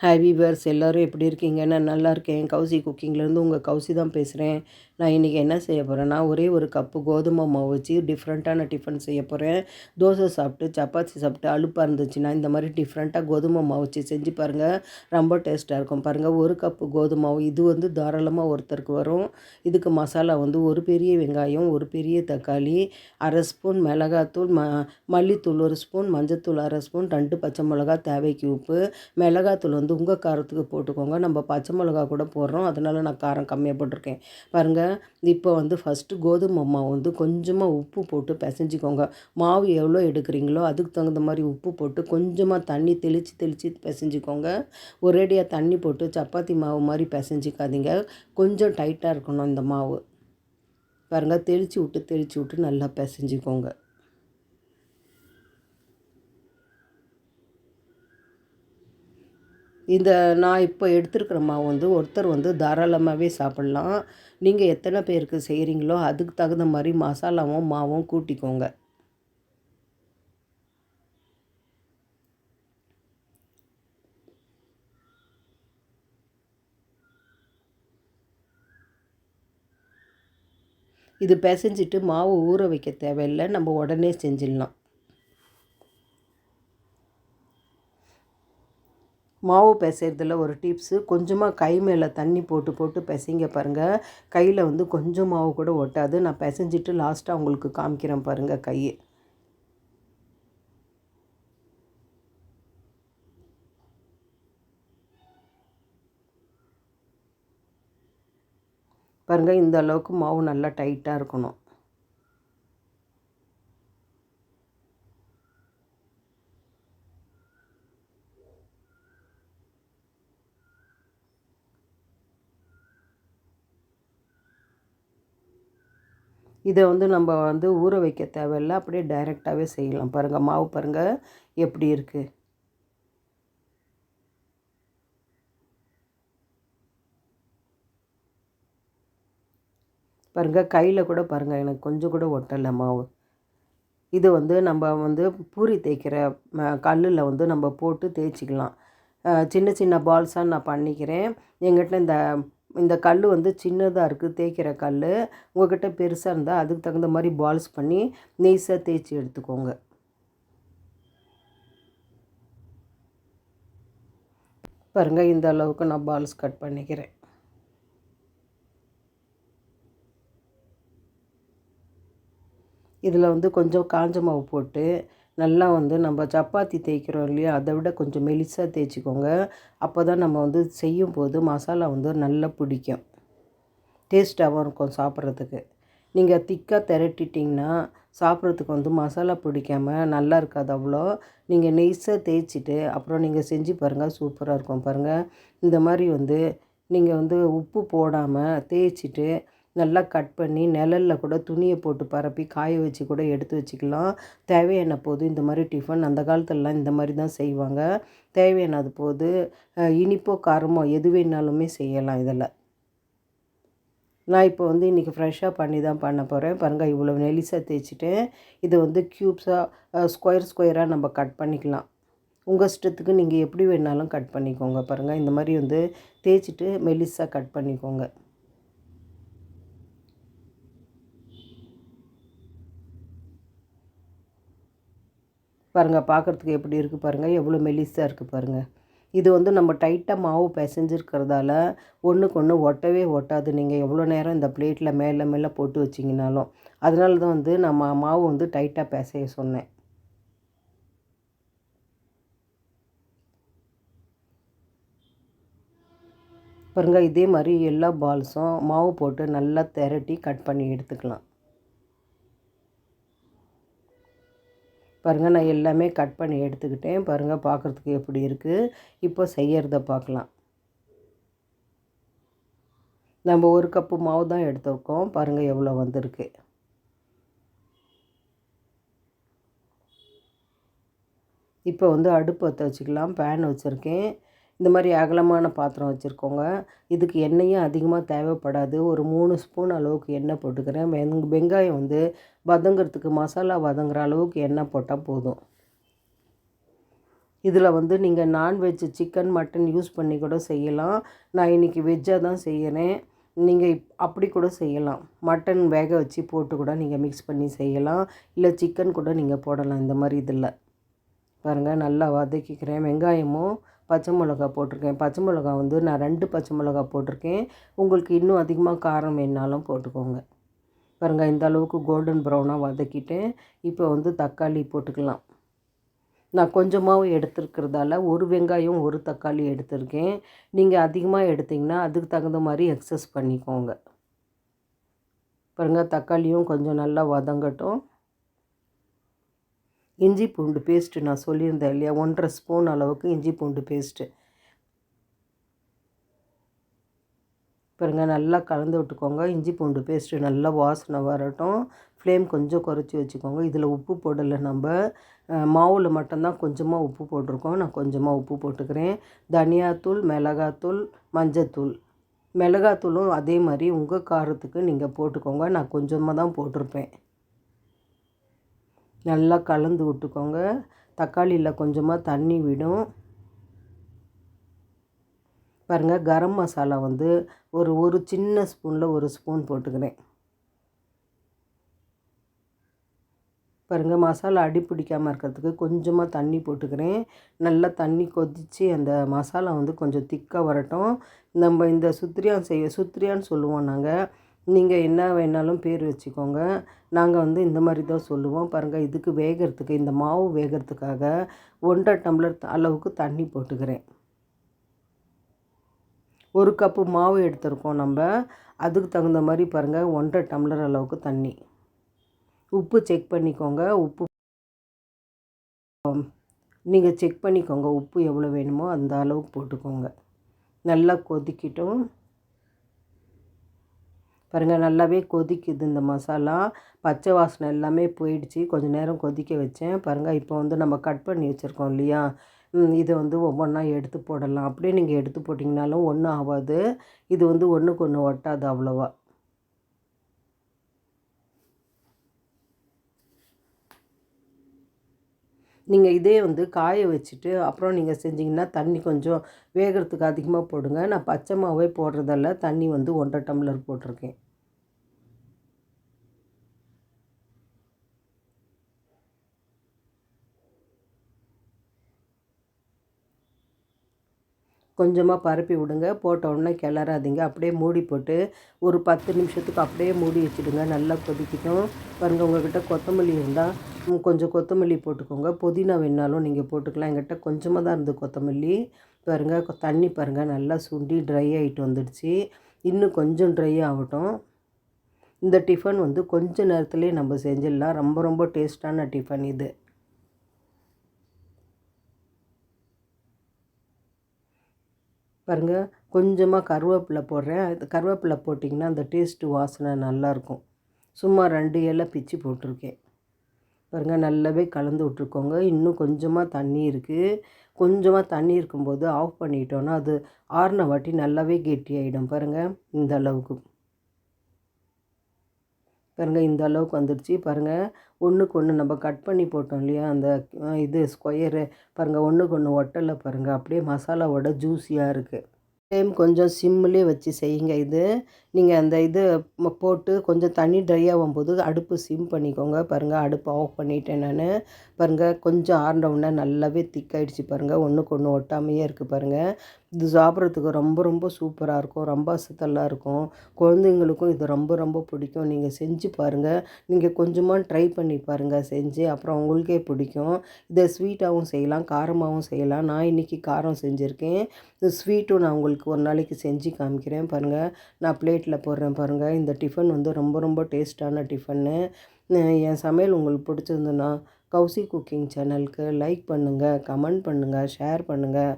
Hi viewers, எல்லோரும் எப்படி இருக்கீங்க? நான் நல்லா இருக்கேன். கௌசி குக்கிங்லேருந்து உங்கள் கௌசி தான் பேசுகிறேன். நான் இன்றைக்கி என்ன செய்ய போகிறேன்னா, ஒரே ஒரு கப்பு கோதுமை மாவு வச்சு டிஃப்ரெண்ட்டான டிஃபன் செய்ய போகிறேன். தோசை சாப்பிட்டு சப்பாத்தி சாப்பிட்டு அலுப்பாக இருந்துச்சுன்னா இந்த மாதிரி டிஃப்ரெண்ட்டாக கோதுமை மாவு வச்சு செஞ்சு பாருங்கள். ரொம்ப டேஸ்ட்டாக இருக்கும். பாருங்கள், ஒரு கப்பு கோதுமை மாவு இது வந்து தாராளமாக ஒருத்தருக்கு வரும். இதுக்கு மசாலா வந்து ஒரு பெரிய வெங்காயம், ஒரு பெரிய தக்காளி, அரை ஸ்பூன் மிளகாத்தூள், மல்லித்தூள் ஒரு ஸ்பூன், மஞ்சத்தூள் அரை ஸ்பூன், 2 பச்சை மிளகா, தேவைக்கு உப்பு. மிளகாத்தூள் வந்து உங்கள் காரத்துக்கு போட்டுக்கோங்க. நம்ம பச்சை மிளகா கூட போடுறோம், அதனால் நான் காரம் கம்மியாக போட்டிருக்கேன். பாருங்கள், இப்போ வந்து ஃபஸ்ட்டு கோதுமை மாவு வந்து கொஞ்சமாக உப்பு போட்டு பிசைஞ்சிக்கோங்க. மாவு எவ்வளோ எடுக்கிறீங்களோ அதுக்கு தகுந்த மாதிரி உப்பு போட்டு கொஞ்சமாக தண்ணி தெளித்து பிசைஞ்சிக்கோங்க. ஒரேடியாக தண்ணி போட்டு சப்பாத்தி மாவு மாதிரி பிசைஞ்சிக்காதீங்க. கொஞ்சம் டைட்டாக இருக்கணும் இந்த மாவு. பாருங்கள், தெளித்து விட்டு நல்லா பிசைஞ்சிக்கோங்க. இந்த நான் இப்போ எடுத்துருக்கிற மாவு வந்து ஒருத்தர் வந்து தாராளமாகவே சாப்பிட்லாம். நீங்கள் எத்தனை பேருக்கு செய்கிறீங்களோ அதுக்கு தகுந்த மாதிரி மசாலாவும் மாவும் கூட்டிக்கோங்க. இது பிசைஞ்சிட்டு மாவு ஊற வைக்க தேவையில்லை, நம்ம உடனே செஞ்சிடலாம். மாவு பிசைறதுல ஒரு டிப்ஸு, கொஞ்சமாக கை மேலே தண்ணி போட்டு பிசைங்க பாருங்கள். கையில் வந்து கொஞ்சம் மாவு கூட ஒட்டாது. நான் பிசைஞ்சிட்டு லாஸ்ட்டாக உங்களுக்கு காமிக்கிறேன் பாருங்கள் கை. பாருங்கள், இந்த அளவுக்கு மாவு நல்லா டைட்டாக இருக்கணும். இதை வந்து நம்ம வந்து ஊற வைக்க தேவையில்லை, அப்படியே டைரெக்டாகவே செய்யலாம். பாருங்கள், மாவு பாருங்கள் எப்படி இருக்குது. பாருங்கள், கையில் கூட பாருங்கள் எனக்கு கொஞ்சம் கூட ஒட்டலை மாவு. இது வந்து நம்ம வந்து பூரி தேய்க்கிற கல்லில் வந்து நம்ம போட்டு தேய்ச்சிக்கலாம். சின்ன சின்ன பால்ஸாக நான் பண்ணிக்கிறேன். எங்கிட்ட இந்த கல் வந்து சின்னதாக இருக்குது தேய்க்கிற கல். உங்கள்கிட்ட பெருசாக இருந்தால் அதுக்கு தகுந்த மாதிரி பால்ஸ் பண்ணி நெய்ஸாக தேய்ச்சி எடுத்துக்கோங்க. பாருங்கள், இந்த அளவுக்கு நான் பால்ஸ் கட் பண்ணிக்கிறேன். இதில் வந்து கொஞ்சம் காஞ்ச மாவு போட்டு நல்லா வந்து நம்ம சப்பாத்தி தேய்க்கிறோம் இல்லையா, அதை விட கொஞ்சம் மெலிசாக தேய்ச்சிக்கோங்க. அப்போ தான் நம்ம வந்து செய்யும்போது மசாலா வந்து நல்லா பிடிக்கும், டேஸ்ட்டாகவும் இருக்கும் சாப்பிட்றதுக்கு. நீங்கள் திக்காக திரட்டிட்டிங்கன்னா சாப்பிட்றதுக்கு வந்து மசாலா பிடிக்காமல் நல்லா இருக்காது அவ்வளோ. நீங்கள் நெய்ஸாக தேய்ச்சிட்டு அப்புறம் நீங்கள் செஞ்சு பாருங்கள், சூப்பராக இருக்கும். பாருங்கள், இந்த மாதிரி வந்து நீங்கள் வந்து உப்பு போடாமல் தேய்ச்சிட்டு நல்லா கட் பண்ணி நிழலில் கூட துணியை போட்டு பரப்பி காய வச்சு கூட எடுத்து வச்சுக்கலாம். தேவையான போது இந்த மாதிரி டிஃபன் அந்த காலத்துலலாம் இந்த மாதிரி தான் செய்வாங்க. தேவையானது போது இனிப்போ காரமோ எது வேணாலுமே செய்யலாம் இதில். நான் இப்போ வந்து இன்றைக்கி ஃப்ரெஷ்ஷாக பண்ணி தான் பண்ண போகிறேன். பாருங்கள், இவ்வளோ நெலிசாக தேய்ச்சிட்டேன். இதை வந்து க்யூப்ஸாக ஸ்கொயராக நம்ம கட் பண்ணிக்கலாம். உங்கள் இஷ்டத்துக்கு நீங்கள் எப்படி வேணாலும் கட் பண்ணிக்கோங்க. பாருங்கள், இந்த மாதிரி வந்து தேய்ச்சிட்டு மெலிசாக கட் பண்ணிக்கோங்க. பாருங்கள், பார்க்குறதுக்கு எப்படி இருக்குது பாருங்கள், எவ்வளோ மெலிசாக இருக்குது பாருங்கள். இது வந்து நம்ம டைட்டாக மாவு பிசைஞ்சிருக்கிறதால ஒன்றுக்கு ஒன்று ஒட்டவே ஒட்டாது. நீங்கள் எவ்வளோ நேரம் இந்த பிளேட்டில் மேலே போட்டு வச்சிங்கனாலும். அதனால தான் வந்து நம்ம மாவு வந்து டைட்டாக பிசைய சொன்னேன். பாருங்கள், இதே மாதிரி எல்லா பால்ஸும் மாவு போட்டு நல்லா திரட்டி கட் பண்ணி எடுத்துக்கலாம். பாருங்கள், நான் எல்லாமே கட் பண்ணி எடுத்துக்கிட்டேன். பாருங்கள், பார்க்குறதுக்கு எப்படி இருக்குது. இப்போ செய்யறத பார்க்கலாம். நம்ம ஒரு கப்பு மாவு தான் எடுத்துருக்கோம். பாருங்கள் எவ்வளோ வந்திருக்கு. இப்போ வந்து அடுப்பு பற்ற வச்சுக்கலாம். பேன் வச்சுருக்கேன். இந்த மாதிரி அகலமான பாத்திரம் வச்சுருக்கோங்க. இதுக்கு எண்ணெயும் அதிகமாக தேவைப்படாது. ஒரு 3 ஸ்பூன் அளவுக்கு எண்ணெய் போட்டுக்கிறேன். வெங்காயம் வந்து வதங்கிறதுக்கு மசாலா வதங்குற அளவுக்கு எண்ணெய் போட்டால் போதும். இதில் வந்து நீங்கள் நான்வெஜ் சிக்கன் மட்டன் யூஸ் பண்ணி கூட செய்யலாம். நான் இன்றைக்கி வெஜ்ஜாக தான் செய்கிறேன். நீங்கள் அப்படி கூட செய்யலாம். மட்டன் வேக வச்சு போட்டு கூட நீங்கள் மிக்ஸ் பண்ணி செய்யலாம். இல்லை சிக்கன் கூட நீங்கள் போடலாம் இந்த மாதிரி இதில். பாருங்கள் நல்லா வதக்கிக்கிறேன். வெங்காயமும் பச்சை மிளகா போட்டிருக்கேன். பச்சை மிளகா வந்து நான் 2 பச்சை மிளகா போட்டிருக்கேன். உங்களுக்கு இன்னும் அதிகமாக காரம் வேணுனாலும் போட்டுக்கோங்க. பாருங்கள் இந்த அளவுக்கு கோல்டன் ப்ரௌனாக வதக்கிட்டேன். இப்போ வந்து தக்காளி போட்டுக்கலாம். நான் கொஞ்சமாகவும் எடுத்துருக்கிறதால ஒரு வெங்காயம் ஒரு தக்காளி எடுத்திருக்கேன். நீங்கள் அதிகமாக எடுத்திங்கன்னா அதுக்கு தகுந்த மாதிரி எக்ஸஸ் பண்ணிக்கோங்க. பாருங்கள் தக்காளியும் கொஞ்சம் நல்லா வதங்கட்டும். இஞ்சி பூண்டு பேஸ்ட்டு நான் சொல்லியிருந்தேன் இல்லையா, 1½ ஸ்பூன் அளவுக்கு இஞ்சி பூண்டு பேஸ்ட்டு. பாருங்கள் நல்லா கலந்து விட்டுக்கோங்க. இஞ்சி பூண்டு பேஸ்ட்டு நல்லா வாசனை வரட்டும். ஃப்ளேம் கொஞ்சம் குறைச்சி வச்சுக்கோங்க. இதில் உப்பு போடலை, நம்ம மாவில் மட்டும்தான் கொஞ்சமாக உப்பு போட்டிருக்கோம். நான் கொஞ்சமாக உப்பு போட்டுக்கிறேன். தனியாத்தூள், மிளகாத்தூள், மஞ்சத்தூள். மிளகாத்தூளும் அதே மாதிரி உங்கள் காரத்துக்கு நீங்கள் போட்டுக்கோங்க. நான் கொஞ்சமாக தான் போட்டிருப்பேன். நல்லா கலந்து விட்டுக்கோங்க. தக்காளியில் கொஞ்சமாக தண்ணி விடும். பாருங்கள் கரம் மசாலா வந்து ஒரு சின்ன ஸ்பூனில் 1 ஸ்பூன் போட்டுக்கிறேன். பாருங்கள் மசாலா அடி பிடிக்காமல் இருக்கிறதுக்கு கொஞ்சமாக தண்ணி போட்டுக்கிறேன். நல்லா தண்ணி கொதித்து அந்த மசாலா வந்து கொஞ்சம் திக்காக வரட்டும். நம்ம இந்த சுத்திரியான்னு சொல்லுவோம் நாங்கள். நீங்கள் என்ன வேணாலும் பேர் வச்சுக்கோங்க. நாங்கள் வந்து இந்த மாதிரி தான் சொல்லுவோம். பாருங்கள் இதுக்கு வேகிறதுக்கு, இந்த மாவு வேகிறதுக்காக 1½ டம்ளர் அளவுக்கு தண்ணி போட்டுக்கிறேன். 1 கப்பு மாவு எடுத்துருக்கோம் நம்ம. அதுக்கு தகுந்த மாதிரி பாருங்கள் 1½ டம்ளர் அளவுக்கு தண்ணி. உப்பு செக் பண்ணிக்கோங்க. உப்பு நீங்கள் செக் பண்ணிக்கோங்க. உப்பு எவ்வளோ வேணுமோ அந்த அளவுக்கு போட்டுக்கோங்க. நல்லா கொதிக்கட்டும். பாருங்கள் நல்லாவே கொதிக்குது இந்த மசாலா. பச்சை வாசனை எல்லாமே போயிடுச்சு. கொஞ்சம் நேரம் கொதிக்க வச்சேன். பாருங்கள் இப்போ வந்து நம்ம கட் பண்ணி வச்சுருக்கோம் இல்லையா, இதை வந்து ஒவ்வொன்றா எடுத்து போடலாம். அப்படியே நீங்கள் எடுத்து போட்டிங்கனாலும் ஒன்றும் ஆகாது. இது வந்து ஒன்றுக்கு ஒன்று ஒட்டாது அவ்வளோவா. நீங்கள் இதே வந்து காய வச்சுட்டு அப்புறம் நீங்கள் செஞ்சிங்கன்னா தண்ணி கொஞ்சம் வேகிறதுக்கு அதிகமாக போடுங்க. நான் பச்சை மாவே போடுறதால தண்ணி வந்து 1½ டம்ளர் போட்டிருக்கேன். கொஞ்சமாக பரப்பி விடுங்க. போட்ட உடனே கிளறாதீங்க. அப்படியே மூடி போட்டு ஒரு 10 நிமிஷத்துக்கு அப்படியே மூடி வச்சுடுங்க. நல்லா கொதிக்கட்டும். பாருங்கள் உங்கள்கிட்ட கொத்தமல்லி இருந்தால் கொஞ்சம் கொத்தமல்லி போட்டுக்கோங்க. புதினா வேணாலும் நீங்கள் போட்டுக்கலாம். என்கிட்ட கொஞ்சமாக தான் இருந்தது கொத்தமல்லி. பாருங்கள் தண்ணி பாருங்கள் நல்லா சுண்டி ட்ரை ஆகிட்டு வந்துடுச்சு. இன்னும் கொஞ்சம் ட்ரை ஆகட்டும். இந்த டிஃபன் வந்து கொஞ்ச நேரத்துலேயே நம்ம செஞ்சிடலாம். ரொம்ப ரொம்ப டேஸ்ட்டான டிஃபன் இது. பாருங்கள் கொஞ்சமாக கருவேப்பிலை போடுறேன். அது கருவேப்பிலை போட்டிங்கன்னா அந்த டேஸ்ட்டு வாசனை நல்லாயிருக்கும். சும்மா 2 இலை பிச்சு போட்டிருக்கேன். பாருங்கள் நல்லாவே கலந்து விட்ருக்கோங்க. இன்னும் கொஞ்சமாக தண்ணி இருக்குது. கொஞ்சமாக தண்ணி இருக்கும்போது ஆஃப் பண்ணிட்டோன்னா அது ஆறின வாட்டி நல்லாவே கெட்டியாகிடும். பாருங்கள் இந்த அளவுக்கு. பாருங்கள் இந்த அளவுக்கு வந்துடுச்சு. பாருங்கள் ஒன்றுக்கு ஒன்று நம்ம கட் பண்ணி போட்டோம் இல்லையா, அந்த இது ஸ்கொயரு பாருங்கள் ஒன்றுக்கு ஒன்று ஒட்டலை. பாருங்கள் அப்படியே மசாலாவோட ஜூஸியாக இருக்குது. ஃப்ளேம் கொஞ்சம் சிம்மிலே வச்சு செய்யுங்க. இது நீங்கள் அந்த இது போட்டு கொஞ்சம் தண்ணி ட்ரை ஆகும்போது அடுப்பு சிம் பண்ணிக்கோங்க. பாருங்கள் அடுப்பு ஆஃப் பண்ணிட்டேன் நான். பாருங்கள் கொஞ்சம் ஆறின உடனே நல்லாவே திக்காயிடுச்சு. பாருங்கள் ஒன்றுக்கு ஒன்று ஒட்டாமையே இருக்குது. பாருங்கள் இது சாப்பிட்றதுக்கு ரொம்ப ரொம்ப சூப்பராக இருக்கும். ரொம்ப அசத்தலாக இருக்கும். குழந்தைங்களுக்கும் இது ரொம்ப ரொம்ப பிடிக்கும். நீங்கள் செஞ்சு பாருங்கள். நீங்கள் கொஞ்சமாக ட்ரை பண்ணி பாருங்கள் செஞ்சு. அப்புறம் உங்களுக்கே பிடிக்கும். இதை ஸ்வீட்டாகவும் செய்யலாம், காரமாகவும் செய்யலாம். நான் இன்றைக்கி காரம் செஞ்சுருக்கேன். இந்த ஸ்வீட்டும் நான் உங்களுக்கு ஒரு நாளைக்கு செஞ்சு காமிக்கிறேன். பாருங்கள் நான் பிளேட்டில் போடுறேன். பாருங்கள் இந்த டிஃபன் வந்து ரொம்ப ரொம்ப டேஸ்ட்டான டிஃபன்னு. என் சமையல் உங்களுக்கு பிடிச்சிருந்துன்னா கௌசி குக்கிங் சேனலுக்கு லைக் பண்ணுங்கள், கமெண்ட் பண்ணுங்கள், ஷேர் பண்ணுங்கள்.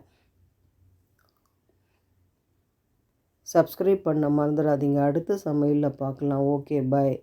சப்ஸ்கிரைப் பண்ண மறந்துடாதீங்க. அடுத்த சமையலில் பார்க்கலாம். Okay bye.